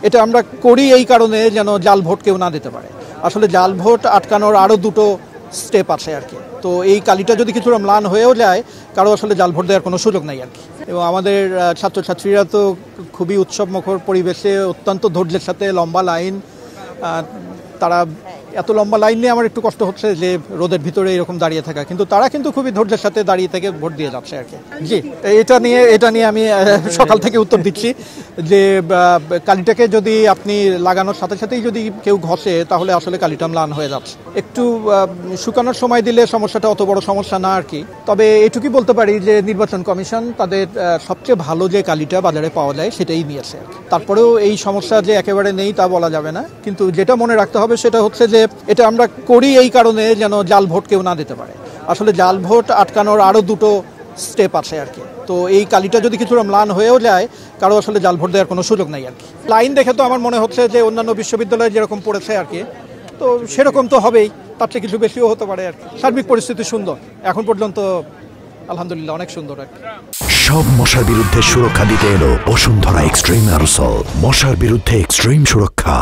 এটা আমরা করি এই কারণে যেন জাল ভোট কেউ না দিতে পারে। আসলে জাল ভোট আটকানোর আরও দুটো স্টেপ আছে আর কি। তো এই কালিটা যদি কিছুটা ম্লান হয়েও যায়, কারো আসলে জাল ভোট দেওয়ার কোনো সুযোগ নেই আর কি। এবং আমাদের ছাত্রছাত্রীরা তো খুবই উৎসবমুখর পরিবেশে অত্যন্ত ধৈর্যের সাথে লম্বা লাইন, তারা এত লম্বা লাইন নিয়ে আমার একটু কষ্ট হচ্ছে যে রোদের ভিতরে এরকম দাঁড়িয়ে থাকা, কিন্তু তারা কিন্তু খুবই ধৈর্যের সাথে দাঁড়িয়ে থেকে ভোট দিয়ে যাচ্ছে আর কি। জি, এটা নিয়ে আমি সকাল থেকে উত্তর দিচ্ছি যে কালিটাকে যদি আপনি লাগানোর সাথে সাথেই যদি কেউ ঘষে তাহলে আসলে কালিটা ম্লান হয়ে যাচ্ছে। একটু শুকানোর সময় দিলে সমস্যাটা অত বড় সমস্যা না আর কি। তবে এটুকুই বলতে পারি যে নির্বাচন কমিশন তাদের সবচেয়ে ভালো যে কালিটা বাজারে পাওয়া যায় সেটাই নিয়েছে। তারপরেও এই সমস্যা যে একেবারে নেই তা বলা যাবে না, কিন্তু যেটা মনে রাখতে হবে সেটা হচ্ছে যে এটা আমরা করি এই কারণে যেন জাল ভোট কেউ না দিতে পারে। আসলে জাল ভোট আটকানোর আরও দুটো স্টেপ আছে আর কি। তো এই কালিটা যদি কিছুটা ম্লান হয়েও যায়, কারো আসলে জাল ভোট দেওয়ার কোনো সুযোগ নেই আর কি। লাইন দেখে তো আমার মনে হচ্ছে যে অন্যান্য বিশ্ববিদ্যালয়ে যেরকম পড়েছে আর কি, তো সেরকম তো হবেই, তার চেয়ে কিছু বেশিও হতে পারে আর কি। সার্বিক পরিস্থিতি সুন্দর এখন পর্যন্ত, আলহামদুলিল্লাহ অনেক সুন্দর আর কি। সব মশার বিরুদ্ধে সুরক্ষা দিতে এলো বসুন্ধরা এক্সট্রিম অ্যারোসল, মশার বিরুদ্ধে এক্সট্রিম সুরক্ষা।